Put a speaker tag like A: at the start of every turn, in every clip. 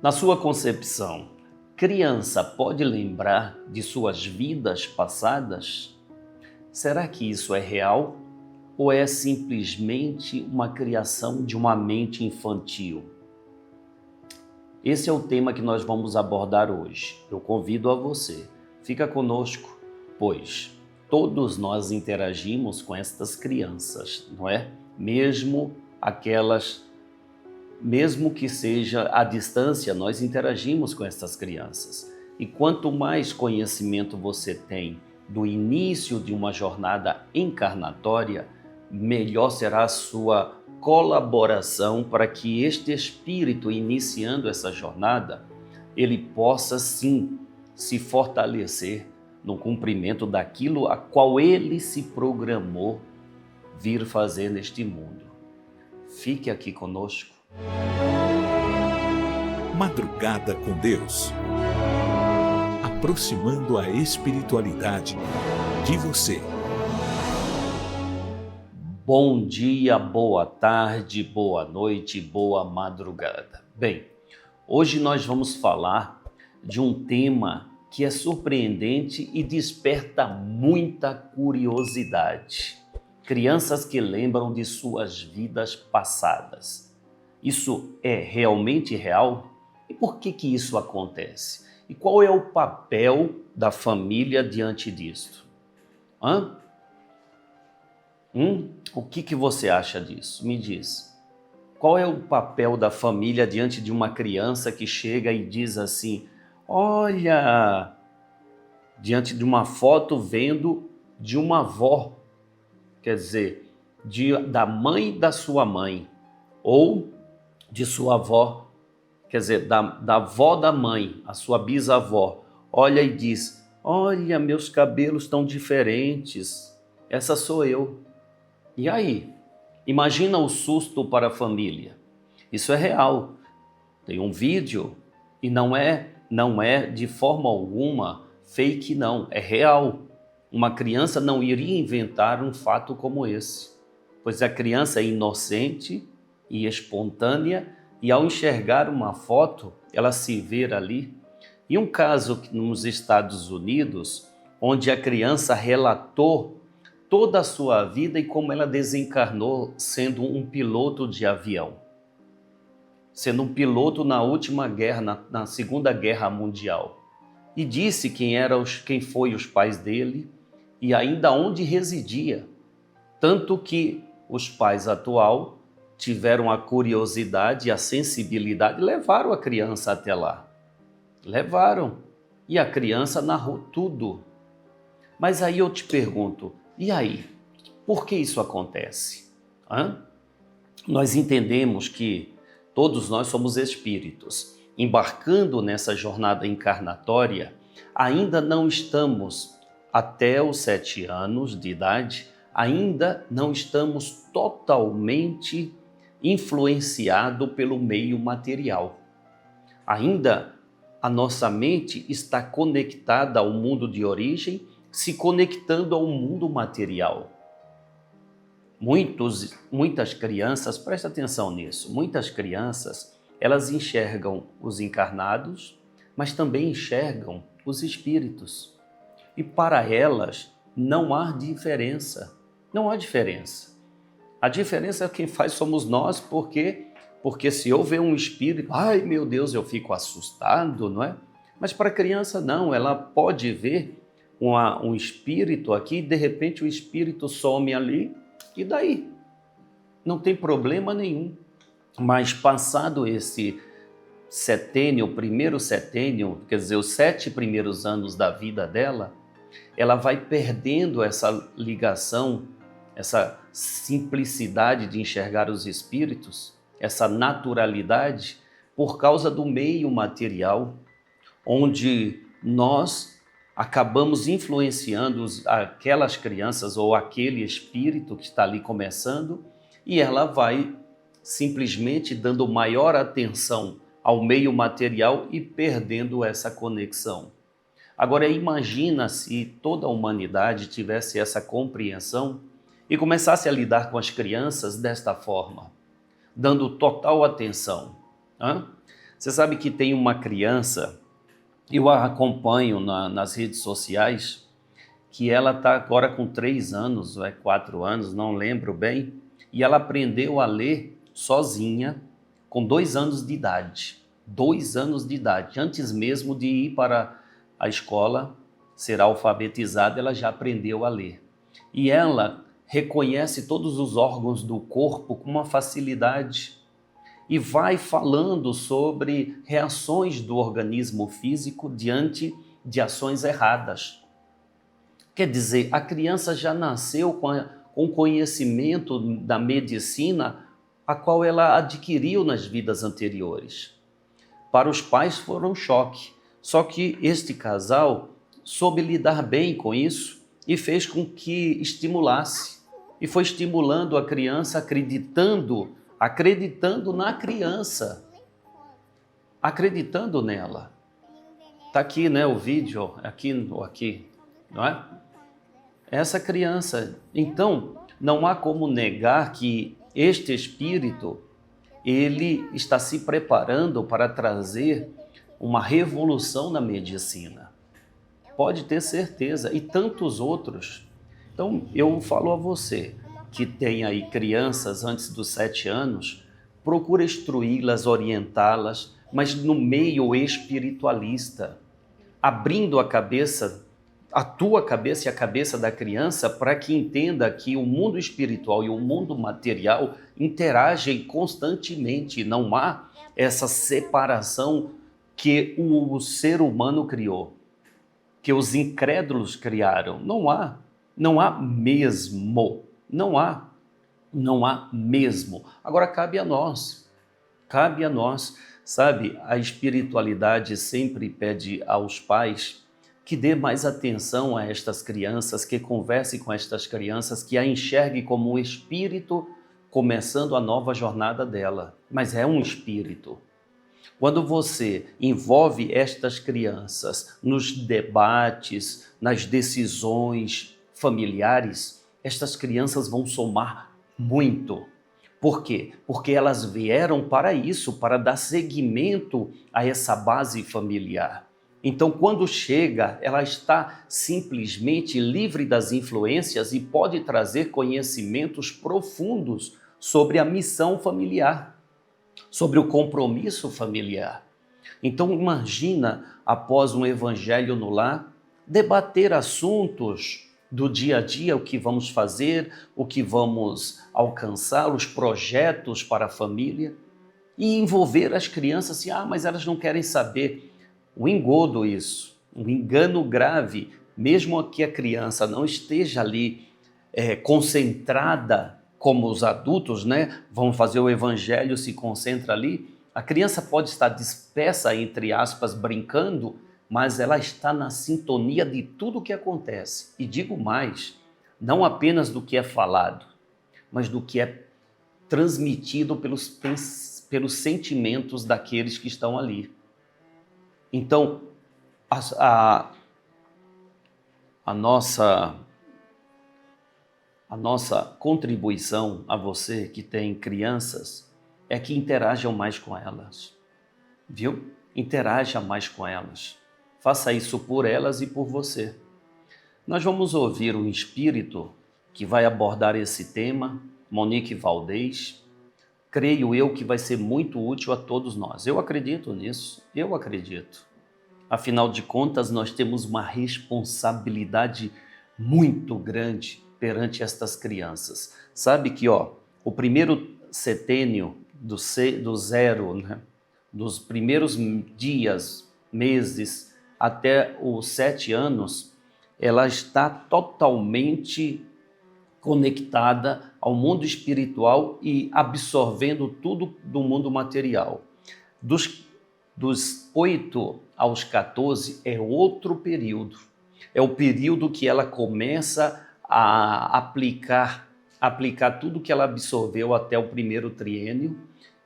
A: Na sua concepção, criança pode lembrar de suas vidas passadas? Será que isso é real ou é simplesmente uma criação de uma mente infantil? Esse é o tema que nós vamos abordar hoje. Eu convido a você, fica conosco, pois todos nós interagimos com estas crianças, não é? Mesmo que seja à distância, nós interagimos com estas crianças. E quanto mais conhecimento você tem do início de uma jornada encarnatória, melhor será a sua colaboração para que este espírito, iniciando essa jornada, ele possa sim se fortalecer no cumprimento daquilo a qual ele se programou vir fazer neste mundo. Fique aqui conosco.
B: Madrugada com Deus, aproximando a espiritualidade de você.
A: Bom dia, boa tarde, boa noite, boa madrugada. Bem, hoje nós vamos falar de um tema que é surpreendente e desperta muita curiosidade. Crianças que lembram de suas vidas passadas. Isso é realmente real? E por que isso acontece? E qual é o papel da família diante disto? O que você acha disso? Me diz. Qual é o papel da família diante de uma criança que chega e diz assim, olha, diante de uma foto vendo de uma avó, quer dizer, da mãe da sua mãe, ou de sua avó, quer dizer, da avó da mãe, a sua bisavó, olha e diz, olha, meus cabelos estão diferentes, essa sou eu. E aí? Imagina o susto para a família. Isso é real. Tem um vídeo e não é de forma alguma fake não, é real. Uma criança não iria inventar um fato como esse, pois a criança é inocente e espontânea e ao enxergar uma foto, ela se vê ali. E um caso nos Estados Unidos, onde a criança relatou toda a sua vida e como ela desencarnou sendo um piloto de avião. Sendo um piloto na última guerra, na Segunda Guerra Mundial. E disse quem foi os pais dele e ainda onde residia. Tanto que os pais atual tiveram a curiosidade e a sensibilidade, levaram a criança até lá. Levaram. E a criança narrou tudo. Mas aí eu te pergunto, e aí? Por que isso acontece? Nós entendemos que todos nós somos espíritos. Embarcando nessa jornada encarnatória, ainda não estamos até os 7 anos de idade, ainda não estamos totalmente influenciados pelo meio material. Ainda a nossa mente está conectada ao mundo de origem, se conectando ao mundo material. Muitas crianças, presta atenção nisso, muitas crianças, elas enxergam os encarnados, mas também enxergam os espíritos. E para elas não há diferença, não há diferença. A diferença é quem faz somos nós, porque se eu ver um espírito, ai meu Deus, eu fico assustado, não é? Mas para a criança não, ela pode ver um espírito aqui, de repente o espírito some ali, e daí? Não tem problema nenhum. Mas passado esse setênio, primeiro setênio, quer dizer, os 7 primeiros anos da vida dela, ela vai perdendo essa ligação, essa simplicidade de enxergar os espíritos, essa naturalidade, por causa do meio material, onde nós acabamos influenciando aquelas crianças ou aquele espírito que está ali começando, e ela vai simplesmente dando maior atenção ao meio material e perdendo essa conexão. Agora imagina se toda a humanidade tivesse essa compreensão e começasse a lidar com as crianças desta forma, dando total atenção. Você sabe que tem uma criança, eu a acompanho nas redes sociais, que ela está agora com 3 anos, ou 4 anos, não lembro bem, e ela aprendeu a ler sozinha com 2 anos de idade. 2 anos de idade, antes mesmo de ir para a escola, ser alfabetizada, ela já aprendeu a ler. E ela reconhece todos os órgãos do corpo com uma facilidade e vai falando sobre reações do organismo físico diante de ações erradas. Quer dizer, a criança já nasceu com conhecimento da medicina a qual ela adquiriu nas vidas anteriores. Para os pais foram um choque, só que este casal soube lidar bem com isso e fez com que estimulasse. E foi estimulando a criança, acreditando na criança, acreditando nela. Está aqui, né, o vídeo, aqui, não é? Essa criança. Então, não há como negar que este espírito, ele está se preparando para trazer uma revolução na medicina. Pode ter certeza, e tantos outros. Então, eu falo a você que tem aí crianças antes dos 7 anos, procura instruí-las, orientá-las, mas no meio espiritualista, abrindo a cabeça, a tua cabeça e a cabeça da criança, para que entenda que o mundo espiritual e o mundo material interagem constantemente. Não há essa separação que o ser humano criou, que os incrédulos criaram. Não há mesmo, não há mesmo. Agora cabe a nós, sabe? A espiritualidade sempre pede aos pais que dê mais atenção a estas crianças, que converse com estas crianças, que a enxergue como um espírito começando a nova jornada dela. Mas é um espírito. Quando você envolve estas crianças nos debates, nas decisões familiares, estas crianças vão somar muito. Por quê? Porque elas vieram para isso, para dar seguimento a essa base familiar. Então, quando chega, ela está simplesmente livre das influências e pode trazer conhecimentos profundos sobre a missão familiar, sobre o compromisso familiar. Então, imagina, após um evangelho no lar, debater assuntos do dia a dia, o que vamos fazer, o que vamos alcançar, os projetos para a família, e envolver as crianças assim, mas elas não querem saber. Um engodo isso, um engano grave, mesmo que a criança não esteja ali concentrada como os adultos, né? Vão fazer o evangelho, se concentra ali, a criança pode estar dispersa, entre aspas, brincando, mas ela está na sintonia de tudo o que acontece. E digo mais, não apenas do que é falado, mas do que é transmitido pelos sentimentos daqueles que estão ali. Então, a nossa contribuição a você que tem crianças é que interajam mais com elas, viu? Interaja mais com elas. Faça isso por elas e por você. Nós vamos ouvir um espírito que vai abordar esse tema, Monique Valdez. Creio eu que vai ser muito útil a todos nós. Eu acredito nisso, eu acredito. Afinal de contas, nós temos uma responsabilidade muito grande perante estas crianças. Sabe que o primeiro setênio do zero, né, dos primeiros dias, meses, até os 7 anos, ela está totalmente conectada ao mundo espiritual e absorvendo tudo do mundo material. Dos 8 aos 14 é outro período. É o período que ela começa a aplicar tudo que ela absorveu até o primeiro triênio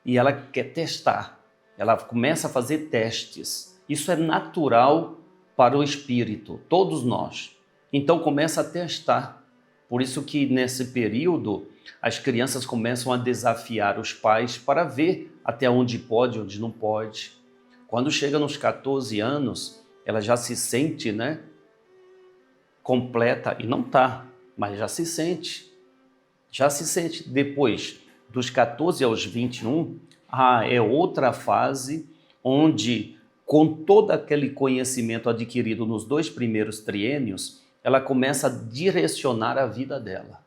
A: e ela quer testar. Ela começa a fazer testes. Isso é natural para o espírito, todos nós. Então começa a testar. Por isso que nesse período as crianças começam a desafiar os pais para ver até onde pode, onde não pode. Quando chega nos 14 anos, ela já se sente, completa, e não está, mas já se sente. Já se sente. Depois dos 14 aos 21, é outra fase onde, com todo aquele conhecimento adquirido nos 2 primeiros triênios, ela começa a direcionar a vida dela.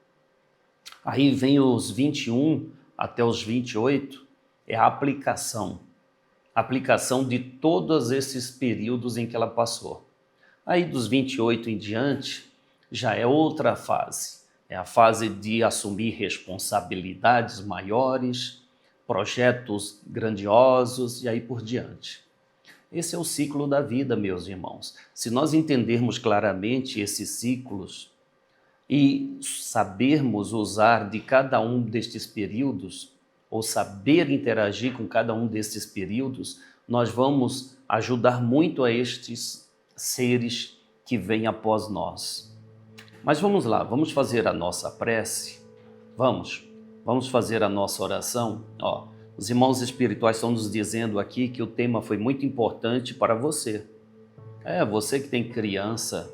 A: Aí vem os 21 até os 28, é a aplicação de todos esses períodos em que ela passou. Aí dos 28 em diante, já é outra fase. É a fase de assumir responsabilidades maiores, projetos grandiosos e aí por diante. Esse é o ciclo da vida, meus irmãos. Se nós entendermos claramente esses ciclos e sabermos usar de cada um destes períodos, ou saber interagir com cada um destes períodos, nós vamos ajudar muito a estes seres que vêm após nós. Mas vamos lá, vamos fazer a nossa prece? Vamos fazer a nossa oração? Os irmãos espirituais estão nos dizendo aqui que o tema foi muito importante para você. Você que tem criança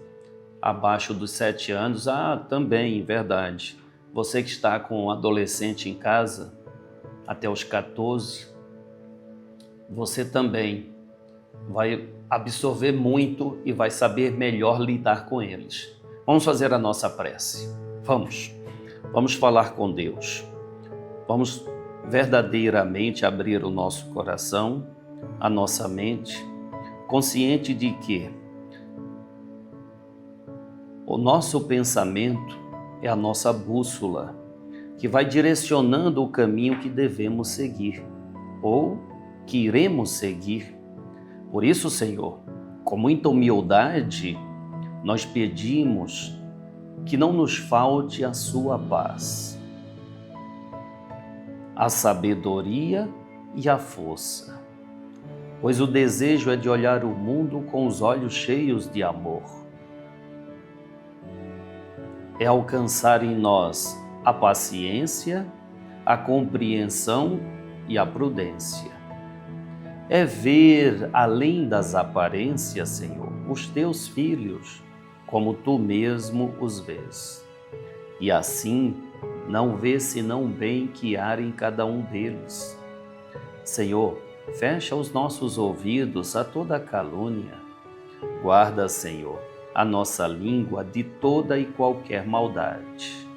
A: abaixo dos 7 anos, também, verdade. Você que está com um adolescente em casa até os 14, você também vai absorver muito e vai saber melhor lidar com eles. Vamos fazer a nossa prece. Vamos falar com Deus. Vamos verdadeiramente abrir o nosso coração, a nossa mente, consciente de que o nosso pensamento é a nossa bússola, que vai direcionando o caminho que devemos seguir, ou que iremos seguir. Por isso, Senhor, com muita humildade, nós pedimos que não nos falte a sua paz, a sabedoria e a força, pois o desejo é de olhar o mundo com os olhos cheios de amor. É alcançar em nós a paciência, a compreensão e a prudência. É ver além das aparências, Senhor, os teus filhos, como tu mesmo os vês. E assim, não vê senão bem que há em cada um deles. Senhor, fecha os nossos ouvidos a toda calúnia. Guarda, Senhor, a nossa língua de toda e qualquer maldade,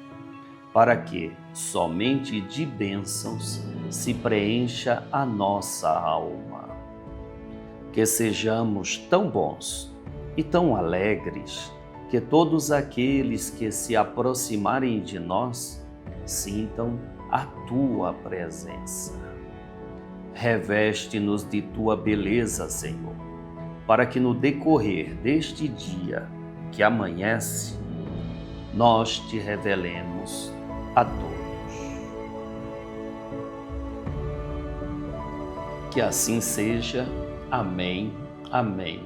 A: para que somente de bênçãos se preencha a nossa alma. Que sejamos tão bons e tão alegres que todos aqueles que se aproximarem de nós sintam a tua presença. Reveste-nos de tua beleza, Senhor, para que no decorrer deste dia que amanhece, nós te revelemos a todos. Que assim seja. Amém, amém,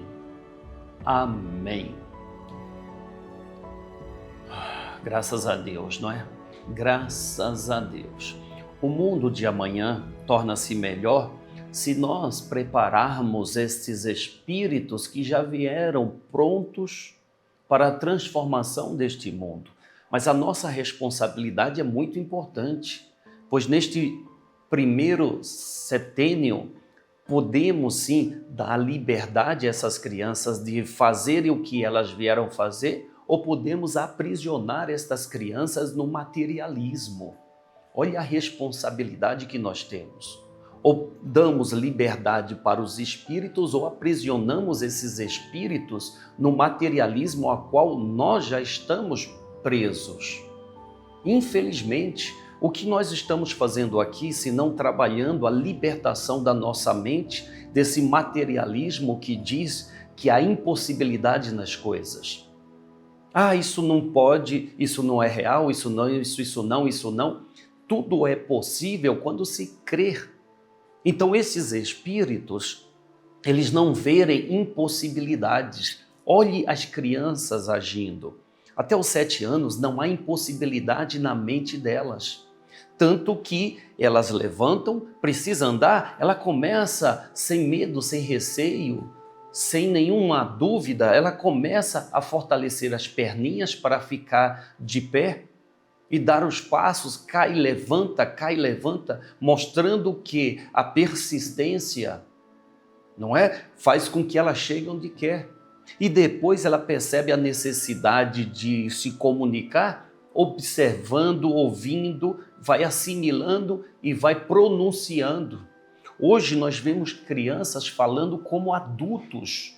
A: amém. Graças a Deus, não é? Graças a Deus. O mundo de amanhã torna-se melhor se nós prepararmos estes espíritos que já vieram prontos para a transformação deste mundo. Mas a nossa responsabilidade é muito importante, pois neste primeiro setênio podemos sim dar liberdade a essas crianças de fazerem o que elas vieram fazer, ou podemos aprisionar estas crianças no materialismo. Olha a responsabilidade que nós temos. Ou damos liberdade para os espíritos ou aprisionamos esses espíritos no materialismo a qual nós já estamos presos. Infelizmente, o que nós estamos fazendo aqui, se não trabalhando a libertação da nossa mente desse materialismo que diz que há impossibilidade nas coisas? Isso não pode, isso não é real, isso não. Tudo é possível quando se crer. Então esses espíritos, eles não verem impossibilidades. Olhe as crianças agindo. Até os 7 anos não há impossibilidade na mente delas. Tanto que elas levantam, precisa andar, ela começa sem medo, sem receio, sem nenhuma dúvida, ela começa a fortalecer as perninhas para ficar de pé e dar os passos, cai e levanta, mostrando que a persistência, não é? Faz com que ela chegue onde quer. E depois ela percebe a necessidade de se comunicar, observando, ouvindo, vai assimilando e vai pronunciando. Hoje nós vemos crianças falando como adultos,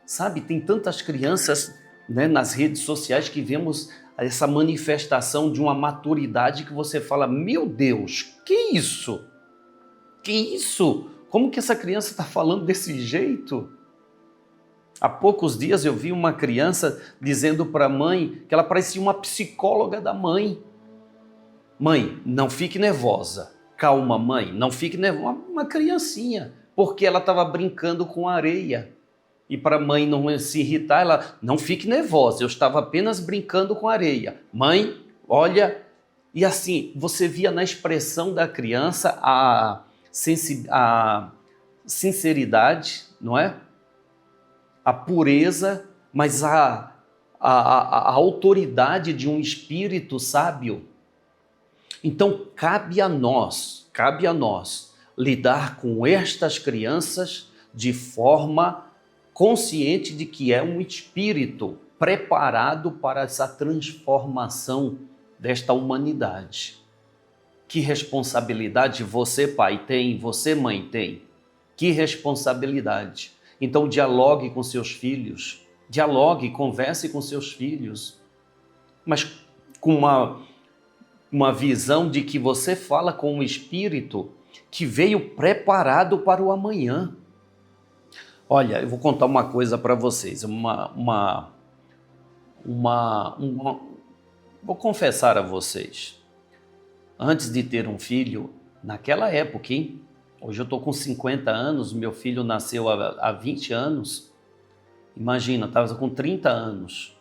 A: sabe? Tem tantas crianças, né, nas redes sociais que vemos essa manifestação de uma maturidade que você fala, meu Deus, que isso? Que isso? Como que essa criança está falando desse jeito? Há poucos dias eu vi uma criança dizendo para a mãe que ela parecia uma psicóloga da mãe. Mãe, não fique nervosa. Calma, mãe, não fique nervosa. Uma criancinha, porque ela estava brincando com areia. E para a mãe não se irritar, ela, não fique nervosa, eu estava apenas brincando com areia. Mãe, olha, e assim, você via na expressão da criança a sinceridade, não é? A pureza, mas a autoridade de um espírito sábio. Então, cabe a nós lidar com estas crianças de forma consciente de que é um espírito preparado para essa transformação desta humanidade. Que responsabilidade você, pai, tem, você, mãe, tem. Que responsabilidade. Então, dialogue com seus filhos, converse com seus filhos, mas com uma visão de que você fala com um espírito que veio preparado para o amanhã. Olha, eu vou contar uma coisa para vocês, vou confessar a vocês. Antes de ter um filho, naquela época, hein? Hoje eu estou com 50 anos, meu filho nasceu há 20 anos. Imagina, eu estava com 30 anos.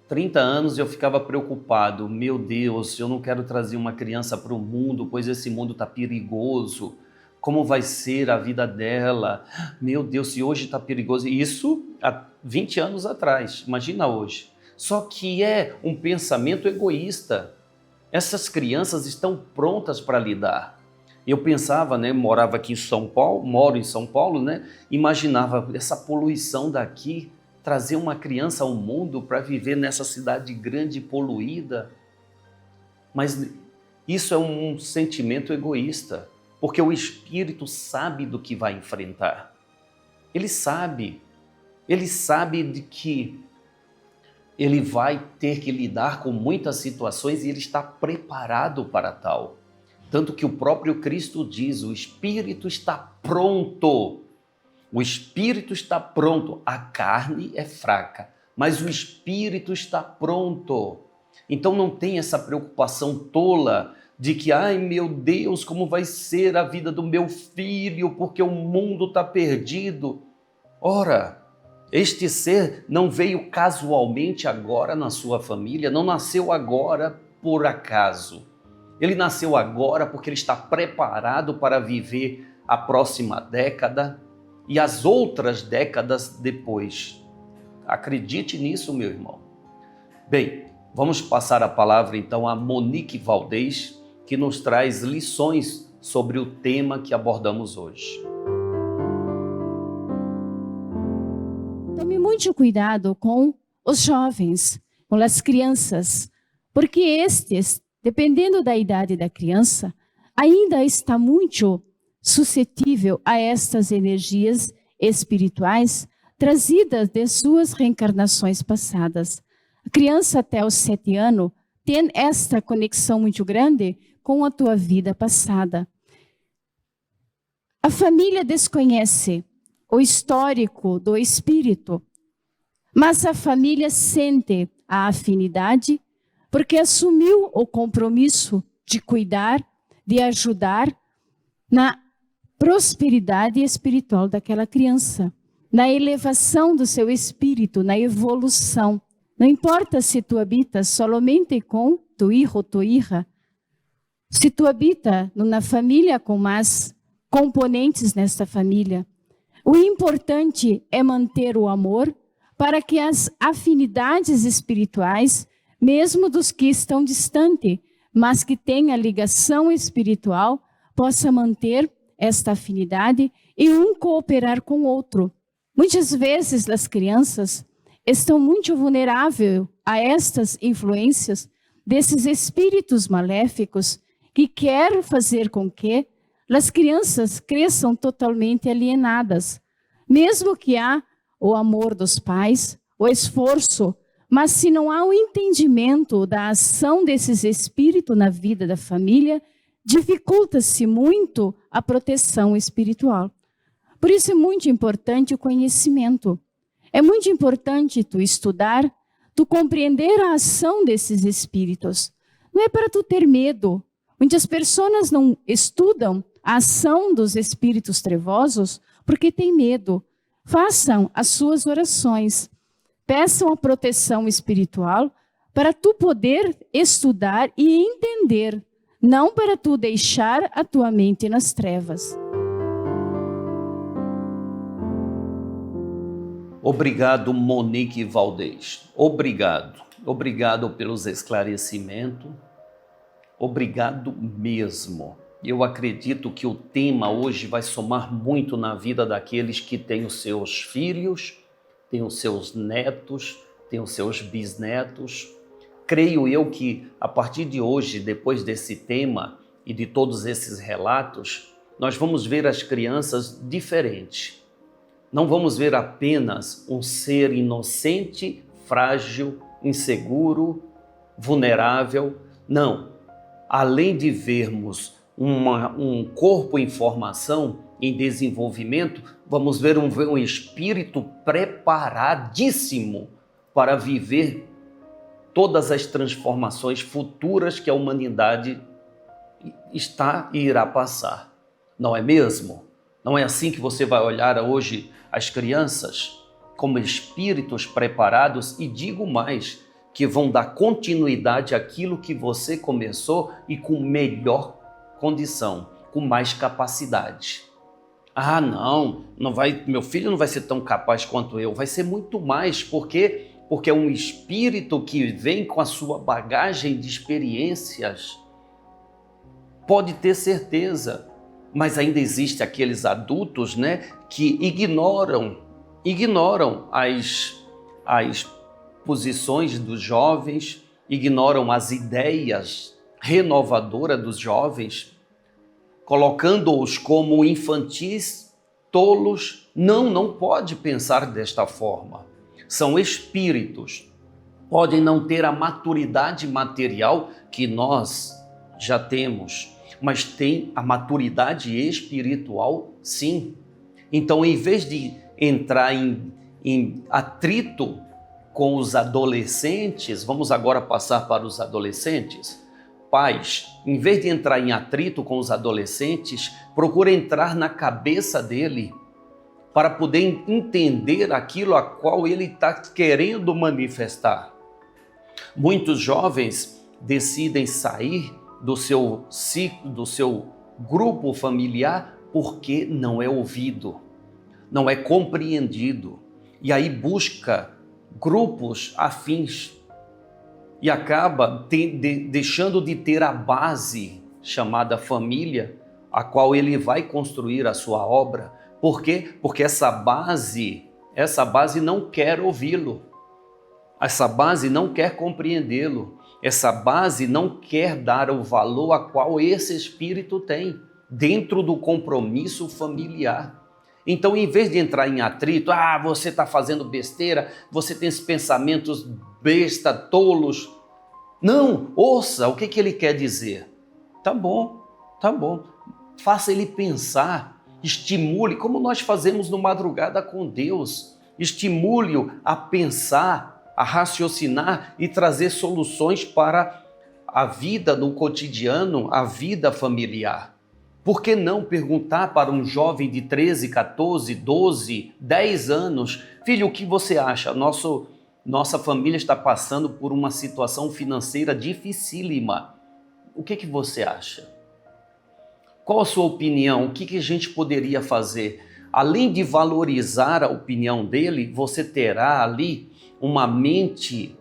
A: 30 anos eu ficava preocupado. Meu Deus, eu não quero trazer uma criança para o mundo, pois esse mundo está perigoso. Como vai ser a vida dela? Meu Deus, se hoje está perigoso. Isso há 20 anos atrás, imagina hoje. Só que é um pensamento egoísta. Essas crianças estão prontas para lidar. Eu pensava, né, morava aqui em São Paulo, moro em São Paulo, né, imaginava essa poluição daqui, trazer uma criança ao mundo para viver nessa cidade grande e poluída. Mas isso é um sentimento egoísta, porque o espírito sabe do que vai enfrentar. Ele sabe de que ele vai ter que lidar com muitas situações e ele está preparado para tal. Tanto que o próprio Cristo diz, o espírito está pronto. O espírito está pronto. A carne é fraca, mas o espírito está pronto. Então não tem essa preocupação tola de que, ai meu Deus, como vai ser a vida do meu filho, porque o mundo está perdido. Ora, este ser não veio casualmente agora na sua família, não nasceu agora por acaso. Ele nasceu agora porque ele está preparado para viver a próxima década e as outras décadas depois. Acredite nisso, meu irmão. Bem, vamos passar a palavra então a Monique Valdez, que nos traz lições sobre o tema que abordamos hoje.
C: Tome muito cuidado com os jovens, com as crianças, porque estes, dependendo da idade da criança, ainda está muito suscetível a estas energias espirituais trazidas de suas reencarnações passadas. A criança até os 7 anos tem esta conexão muito grande com a tua vida passada. A família desconhece o histórico do espírito, mas a família sente a afinidade porque assumiu o compromisso de cuidar, de ajudar na prosperidade espiritual daquela criança, na elevação do seu espírito, na evolução. Não importa se tu habitas somente com tu hijo ou tu hija, Se tu habita numa família com mais componentes nesta família, o importante é manter o amor para que as afinidades espirituais, mesmo dos que estão distantes, mas que têm a ligação espiritual, possa manter esta afinidade e um cooperar com o outro. Muitas vezes as crianças estão muito vulneráveis a estas influências desses espíritos maléficos que querem fazer com que as crianças cresçam totalmente alienadas, mesmo que há o amor dos pais, o esforço, mas se não há o entendimento da ação desses espíritos na vida da família, dificulta-se muito a proteção espiritual. Por isso é muito importante o conhecimento. É muito importante tu estudar, tu compreender a ação desses espíritos. Não é para tu ter medo. Muitas pessoas não estudam a ação dos espíritos trevosos porque têm medo. Façam as suas orações. Peçam a proteção espiritual para tu poder estudar e entender, não para tu deixar a tua mente nas trevas.
A: Obrigado, Monique Valdez. Obrigado. Obrigado pelos esclarecimentos. Obrigado mesmo. Eu acredito que o tema hoje vai somar muito na vida daqueles que têm os seus filhos, têm os seus netos, têm os seus bisnetos. Creio eu que a partir de hoje, depois desse tema e de todos esses relatos, nós vamos ver as crianças diferentes. Não vamos ver apenas um ser inocente, frágil, inseguro, vulnerável. Não. Além de vermos um corpo em formação, em desenvolvimento, vamos ver um espírito preparadíssimo para viver todas as transformações futuras que a humanidade está e irá passar. Não é mesmo? Não é assim que você vai olhar hoje as crianças como espíritos preparados, e digo mais, que vão dar continuidade àquilo que você começou e com melhor condição, com mais capacidade. Ah, não vai, meu filho não vai ser tão capaz quanto eu, vai ser muito mais, porque é um espírito que vem com a sua bagagem de experiências. Pode ter certeza, mas ainda existe aqueles adultos, né, que ignoram as posições dos jovens, ignoram as ideias renovadoras dos jovens, colocando-os como infantis, tolos. Não pode pensar desta forma. São espíritos, podem não ter a maturidade material que nós já temos, mas tem a maturidade espiritual, sim. Então, em vez de entrar em atrito com os adolescentes, vamos agora passar para os adolescentes. Pais, em vez de entrar em atrito com os adolescentes, procura entrar na cabeça dele para poder entender aquilo a qual ele está querendo manifestar. Muitos jovens decidem sair do seu ciclo, do seu grupo familiar, porque não é ouvido, não é compreendido, e aí busca grupos afins e acaba deixando de ter a base chamada família, a qual ele vai construir a sua obra. Por quê? Porque essa base não quer ouvi-lo, essa base não quer compreendê-lo, essa base não quer dar o valor a qual esse espírito tem dentro do compromisso familiar. Então, em vez de entrar em atrito, você está fazendo besteira, você tem esses pensamentos besta, tolos. Não, ouça o que ele quer dizer. Tá bom. Faça ele pensar, estimule, como nós fazemos no Madrugada com Deus. Estimule-o a pensar, a raciocinar e trazer soluções para a vida no cotidiano, a vida familiar. Por que não perguntar para um jovem de 13, 14, 12, 10 anos, filho, o que você acha? Nossa família está passando por uma situação financeira dificílima. O que você acha? Qual a sua opinião? O que a gente poderia fazer? Além de valorizar a opinião dele, você terá ali uma mente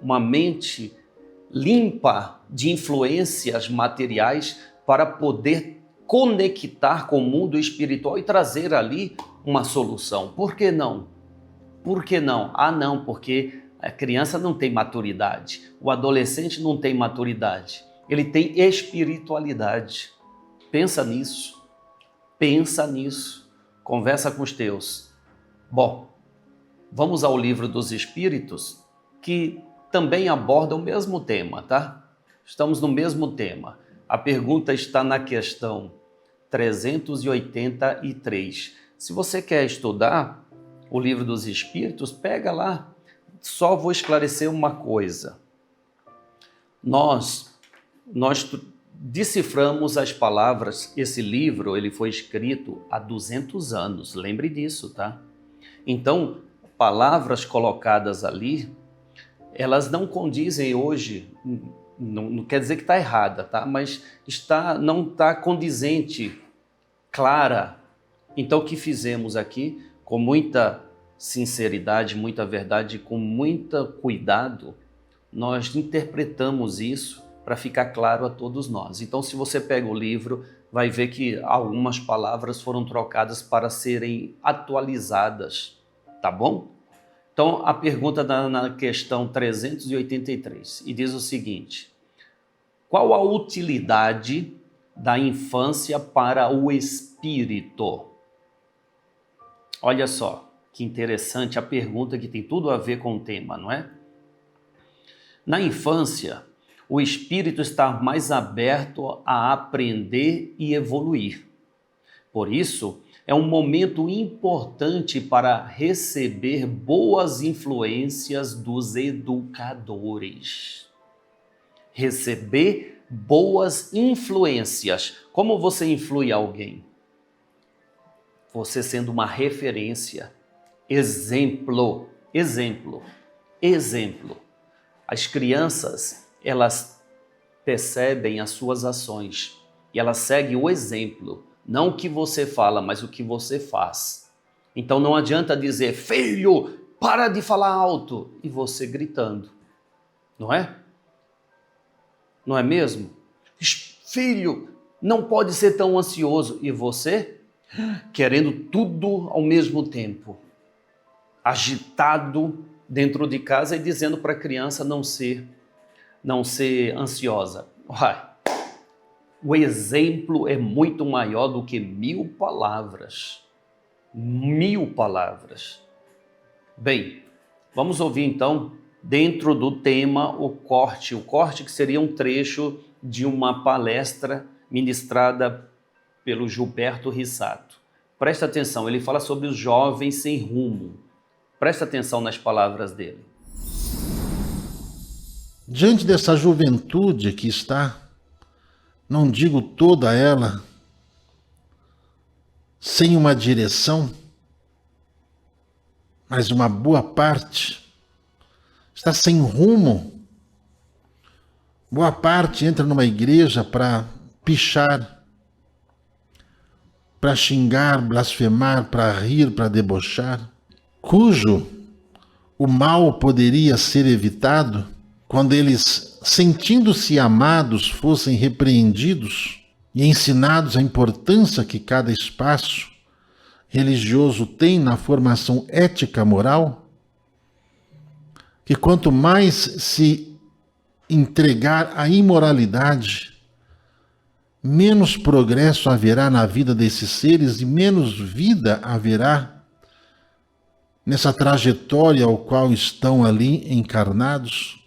A: limpa de influências materiais para poder conectar com o mundo espiritual e trazer ali uma solução. Por que não? Por que não? Ah, não, porque a criança não tem maturidade, o adolescente não tem maturidade, ele tem espiritualidade. Pensa nisso, conversa com os teus. Bom, vamos ao Livro dos Espíritos, que também aborda o mesmo tema, tá? Estamos no mesmo tema. A pergunta está na questão 383. Se você quer estudar o Livro dos Espíritos, pega lá. Só vou esclarecer uma coisa. Nós deciframos as palavras. Esse livro ele foi escrito há 200 anos, lembre disso, tá? Então, palavras colocadas ali, elas não condizem hoje, não quer dizer que está errada, tá? Mas não está condizente, clara. Então, o que fizemos aqui, com muita sinceridade, muita verdade, com muito cuidado, nós interpretamos isso para ficar claro a todos nós. Então, se você pega o livro, vai ver que algumas palavras foram trocadas para serem atualizadas, tá bom? Então, a pergunta na questão 383, e diz o seguinte: qual a utilidade da infância para o espírito? Olha só, que interessante a pergunta que tem tudo a ver com o tema, não é? Na infância, o espírito está mais aberto a aprender e evoluir. Por isso, é um momento importante para receber boas influências dos educadores. Receber boas influências. Como você influi alguém? Você sendo uma referência. Exemplo. As crianças, elas percebem as suas ações e elas seguem o exemplo, não o que você fala, mas o que você faz. Então não adianta dizer: filho, para de falar alto, e você gritando, não é? Não é mesmo? Filho, não pode ser tão ansioso, e você querendo tudo ao mesmo tempo, agitado dentro de casa e dizendo para a criança não ser ansiosa. O exemplo é muito maior do que 1000 palavras. 1000 palavras. Bem, vamos ouvir então, dentro do tema, o corte que seria um trecho de uma palestra ministrada pelo Gilberto Rissato. Presta atenção, ele fala sobre os jovens sem rumo. Presta atenção nas palavras dele.
D: Diante dessa juventude que está, não digo toda ela, sem uma direção, mas uma boa parte está sem rumo. Boa parte entra numa igreja para pichar, para xingar, blasfemar, para rir, para debochar, cujo o mal poderia ser evitado quando eles, sentindo-se amados, fossem repreendidos e ensinados a importância que cada espaço religioso tem na formação ética moral, que quanto mais se entregar à imoralidade, menos progresso haverá na vida desses seres e menos vida haverá nessa trajetória ao qual estão ali encarnados.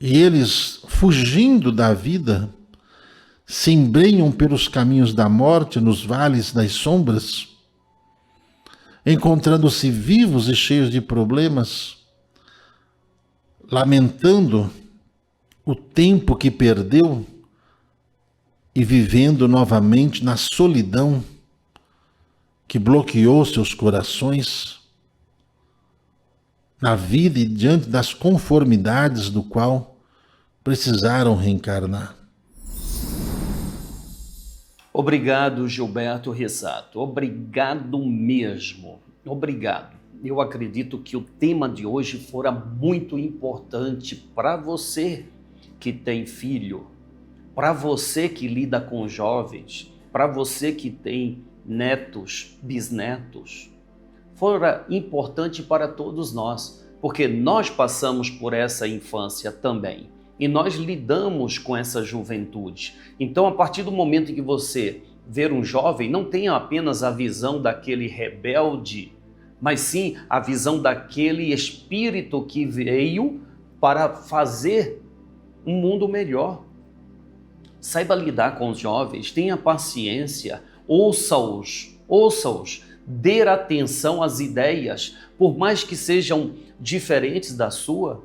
D: E eles, fugindo da vida, se embrenham pelos caminhos da morte, nos vales das sombras, encontrando-se vivos e cheios de problemas, lamentando o tempo que perdeu e vivendo novamente na solidão que bloqueou seus corações, na vida e diante das conformidades do qual precisaram reencarnar.
A: Obrigado, Gilberto Rissato. Obrigado mesmo. Obrigado. Eu acredito que o tema de hoje fora muito importante para você que tem filho, para você que lida com jovens, para você que tem netos, bisnetos. Fora importante para todos nós, porque nós passamos por essa infância também. E nós lidamos com essa juventude. Então, a partir do momento em que você ver um jovem, não tenha apenas a visão daquele rebelde, mas sim a visão daquele espírito que veio para fazer um mundo melhor. Saiba lidar com os jovens, tenha paciência, ouça-os, dê atenção às ideias, por mais que sejam diferentes da sua,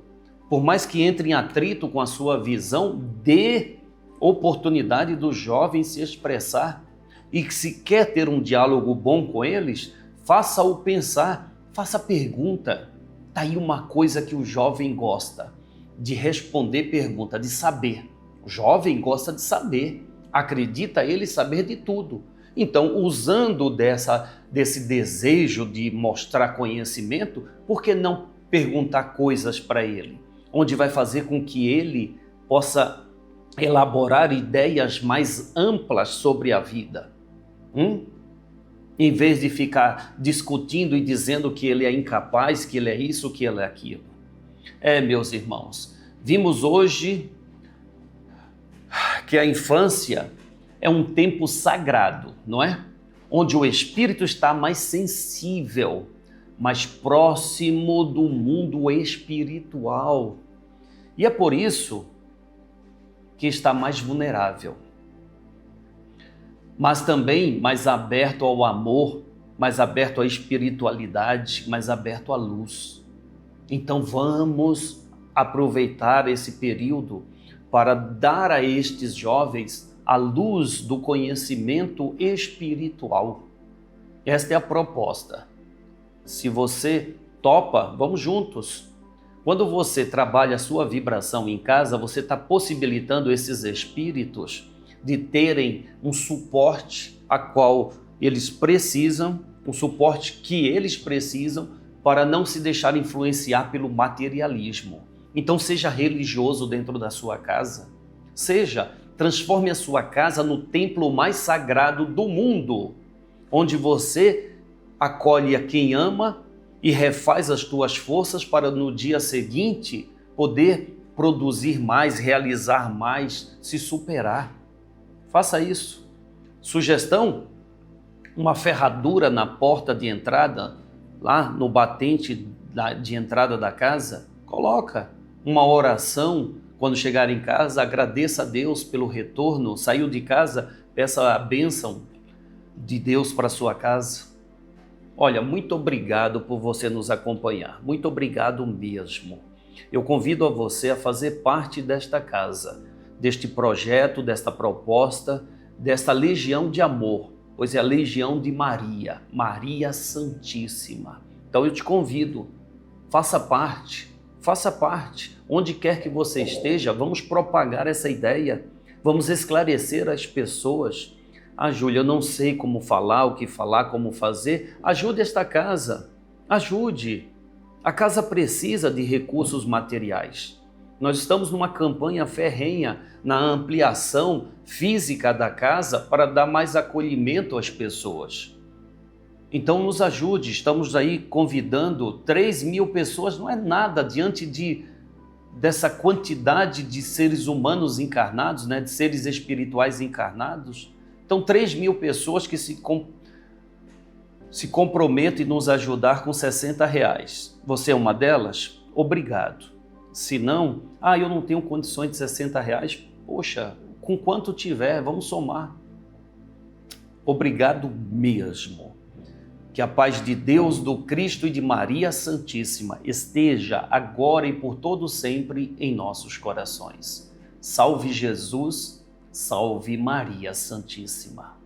A: por mais que entre em atrito com a sua visão, dê oportunidade do jovem se expressar. E que se quer ter um diálogo bom com eles, faça-o pensar, faça pergunta. Está aí uma coisa que o jovem gosta, de responder pergunta, de saber. O jovem gosta de saber, acredita ele saber de tudo. Então, usando desse desejo de mostrar conhecimento, por que não perguntar coisas para ele? Onde vai fazer com que ele possa elaborar ideias mais amplas sobre a vida. Em vez de ficar discutindo e dizendo que ele é incapaz, que ele é isso, que ele é aquilo. Meus irmãos, vimos hoje que a infância é um tempo sagrado, não é? Onde o espírito está mais sensível, mais próximo do mundo espiritual. E é por isso que está mais vulnerável. Mas também mais aberto ao amor, mais aberto à espiritualidade, mais aberto à luz. Então vamos aproveitar esse período para dar a estes jovens a luz do conhecimento espiritual. Esta é a proposta. Se você topa, vamos juntos. Quando você trabalha a sua vibração em casa, você está possibilitando esses espíritos de terem um suporte a qual eles precisam, um suporte que eles precisam para não se deixar influenciar pelo materialismo. Então seja religioso dentro da sua casa, transforme a sua casa no templo mais sagrado do mundo, onde você acolhe a quem ama e refaz as tuas forças para no dia seguinte poder produzir mais, realizar mais, se superar. Faça isso. Sugestão: uma ferradura na porta de entrada, lá no batente de entrada da casa, coloca uma oração. Quando chegar em casa, agradeça a Deus pelo retorno. Saiu de casa, peça a bênção de Deus para a sua casa. Olha, muito obrigado por você nos acompanhar. Muito obrigado mesmo. Eu convido a você a fazer parte desta casa, deste projeto, desta proposta, desta legião de amor, pois é a legião de Maria, Maria Santíssima. Então eu te convido, faça parte. Onde quer que você esteja, vamos propagar essa ideia, vamos esclarecer as pessoas. Júlia, eu não sei como falar, o que falar, como fazer. Ajude esta casa, ajude. A casa precisa de recursos materiais. Nós estamos numa campanha ferrenha na ampliação física da casa para dar mais acolhimento às pessoas. Então nos ajude, estamos aí convidando 3.000 pessoas, não é nada diante dessa quantidade de seres humanos encarnados, né, de seres espirituais encarnados. Então 3.000 pessoas que se comprometem em nos ajudar com R$60. Você é uma delas? Obrigado. Se não, eu não tenho condições de R$60, poxa, com quanto tiver, vamos somar. Obrigado mesmo. Que a paz de Deus, do Cristo e de Maria Santíssima esteja agora e por todo sempre em nossos corações. Salve Jesus, salve Maria Santíssima.